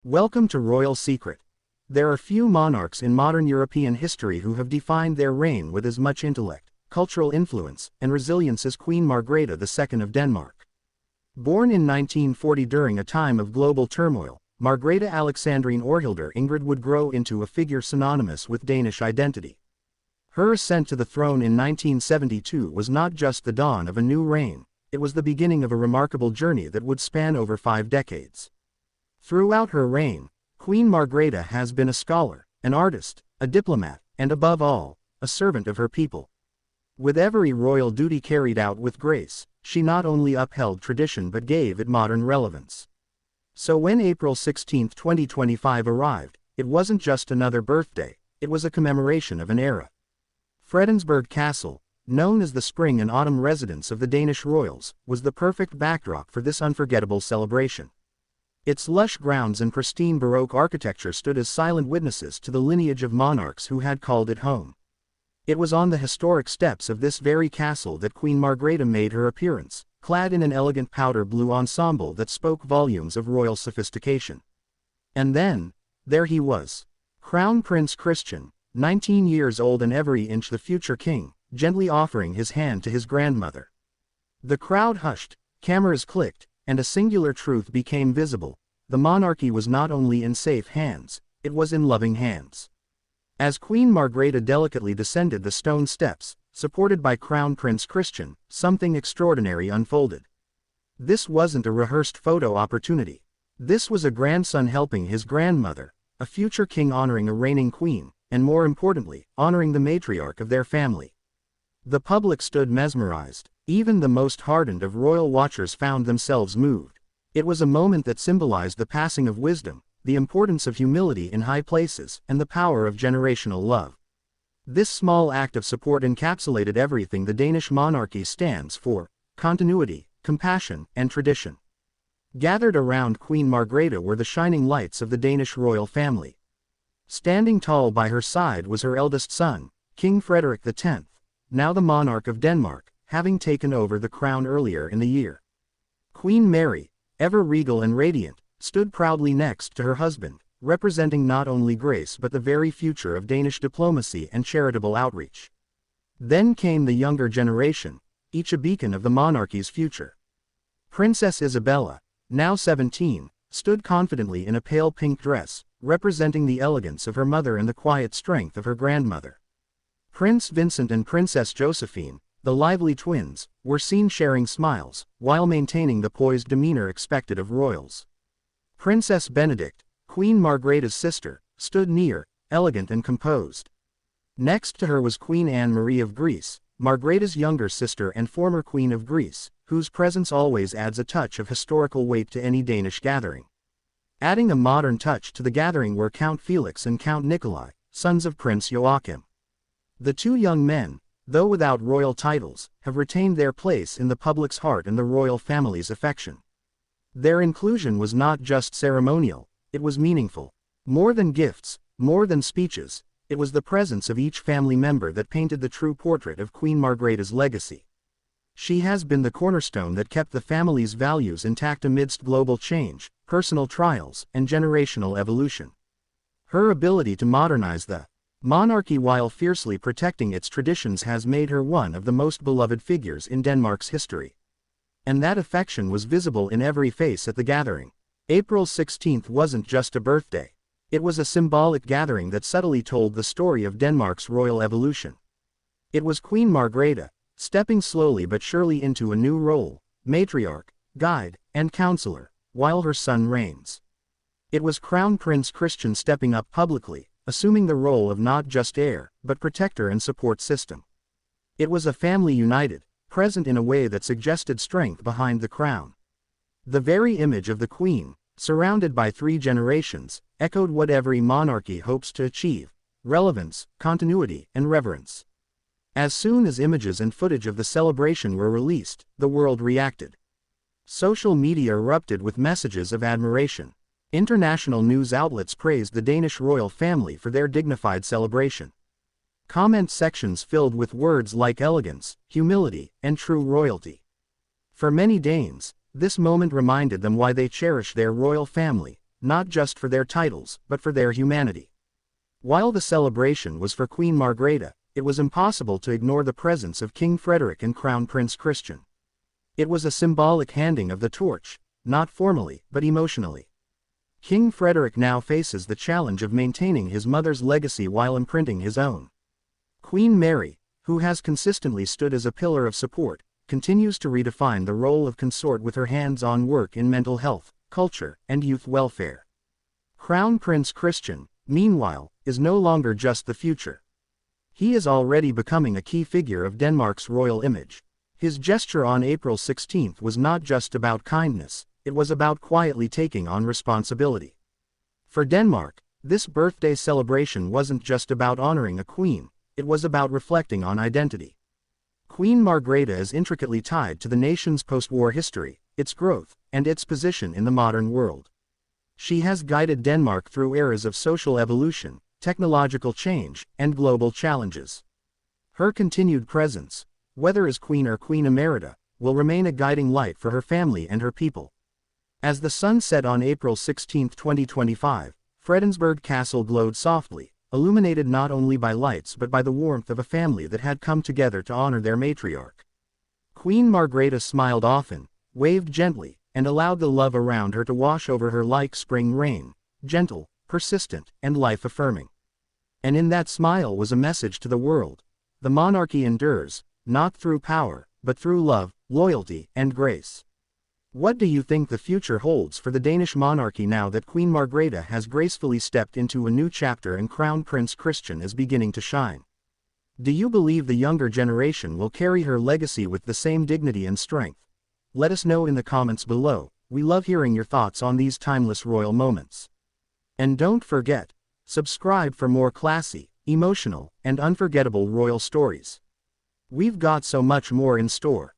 Welcome to Royal Secret. There are few monarchs in modern European history who have defined their reign with as much intellect, cultural influence, and resilience as Queen Margrethe II of Denmark. Born in 1940 during a time of global turmoil, Margrethe Alexandrine Orhildur Ingrid would grow into a figure synonymous with Danish identity. Her ascent to the throne in 1972 was not just the dawn of a new reign, it was the beginning of a remarkable journey that would span over 5 decades. Throughout her reign, Queen Margrethe has been a scholar, an artist, a diplomat, and above all, a servant of her people. With every royal duty carried out with grace, she not only upheld tradition but gave it modern relevance. So when April 16, 2025 arrived, it wasn't just another birthday, it was a commemoration of an era. Fredensborg Castle, known as the spring and autumn residence of the Danish royals, was the perfect backdrop for this unforgettable celebration. Its lush grounds and pristine Baroque architecture stood as silent witnesses to the lineage of monarchs who had called it home. It was on the historic steps of this very castle that Queen Margrethe made her appearance, clad in an elegant powder blue ensemble that spoke volumes of royal sophistication. And then, there he was. Crown Prince Christian, 19 years old and every inch the future king, gently offering his hand to his grandmother. The crowd hushed, cameras clicked, and a singular truth became visible: the monarchy was not only in safe hands, it was in loving hands. As Queen Margrethe delicately descended the stone steps, supported by Crown Prince Christian, something extraordinary unfolded. This wasn't a rehearsed photo opportunity. This was a grandson helping his grandmother, a future king honoring a reigning queen, and more importantly, honoring the matriarch of their family. The public stood mesmerized. Even the most hardened of royal watchers found themselves moved. It was a moment that symbolized the passing of wisdom, the importance of humility in high places, and the power of generational love. This small act of support encapsulated everything the Danish monarchy stands for: continuity, compassion, and tradition. Gathered around Queen Margrethe were the shining lights of the Danish royal family. Standing tall by her side was her eldest son, King Frederik X, now the monarch of Denmark, having taken over the crown earlier in the year. Queen Mary, ever regal and radiant, stood proudly next to her husband, representing not only grace but the very future of Danish diplomacy and charitable outreach. Then came the younger generation, each a beacon of the monarchy's future. Princess Isabella, now 17, stood confidently in a pale pink dress, representing the elegance of her mother and the quiet strength of her grandmother. Prince Vincent and Princess Josephine, the lively twins, were seen sharing smiles, while maintaining the poised demeanor expected of royals. Princess Benedikte, Queen Margrethe's sister, stood near, elegant and composed. Next to her was Queen Anne-Marie of Greece, Margrethe's younger sister and former Queen of Greece, whose presence always adds a touch of historical weight to any Danish gathering. Adding a modern touch to the gathering were Count Felix and Count Nikolai, sons of Prince Joachim. The two young men, though without royal titles, have retained their place in the public's heart and the royal family's affection. Their inclusion was not just ceremonial, it was meaningful. More than gifts, more than speeches, it was the presence of each family member that painted the true portrait of Queen Margrethe's legacy. She has been the cornerstone that kept the family's values intact amidst global change, personal trials, and generational evolution. Her ability to modernize the monarchy while fiercely protecting its traditions has made her one of the most beloved figures in Denmark's history. And that affection was visible in every face at the gathering. April 16th wasn't just a birthday. It was a symbolic gathering that subtly told the story of Denmark's royal evolution. It was Queen Margrethe, stepping slowly but surely into a new role: matriarch, guide, and counselor, while her son reigns. It was Crown Prince Christian stepping up publicly, assuming the role of not just heir, but protector and support system. It was a family united, present in a way that suggested strength behind the crown. The very image of the Queen, surrounded by 3 generations, echoed what every monarchy hopes to achieve: relevance, continuity, and reverence. As soon as images and footage of the celebration were released, the world reacted. Social media erupted with messages of admiration. International news outlets praised the Danish royal family for their dignified celebration. Comment sections filled with words like elegance, humility, and true royalty. For many Danes, this moment reminded them why they cherish their royal family: not just for their titles, but for their humanity. While the celebration was for Queen Margrethe, it was impossible to ignore the presence of King Frederik and Crown Prince Christian. It was a symbolic handing of the torch, not formally, but emotionally. King Frederik now faces the challenge of maintaining his mother's legacy while imprinting his own. Queen Mary, who has consistently stood as a pillar of support, continues to redefine the role of consort with her hands-on work in mental health, culture, and youth welfare. Crown Prince Christian, meanwhile, is no longer just the future. He is already becoming a key figure of Denmark's royal image. His gesture on April 16 was not just about kindness, it was about quietly taking on responsibility. For Denmark, this birthday celebration wasn't just about honoring a queen, it was about reflecting on identity. Queen Margrethe is intricately tied to the nation's post-war history, its growth, and its position in the modern world. She has guided Denmark through eras of social evolution, technological change, and global challenges. Her continued presence, whether as queen or queen emerita, will remain a guiding light for her family and her people. As the sun set on April 16, 2025, Fredensborg Castle glowed softly, illuminated not only by lights but by the warmth of a family that had come together to honor their matriarch. Queen Margrethe smiled often, waved gently, and allowed the love around her to wash over her like spring rain, gentle, persistent, and life-affirming. And in that smile was a message to the world. The monarchy endures, not through power, but through love, loyalty, and grace. What do you think the future holds for the Danish monarchy now that Queen Margrethe has gracefully stepped into a new chapter and Crown Prince Christian is beginning to shine? Do you believe the younger generation will carry her legacy with the same dignity and strength? Let us know in the comments below. We love hearing your thoughts on these timeless royal moments. And don't forget, subscribe for more classy, emotional, and unforgettable royal stories. We've got so much more in store.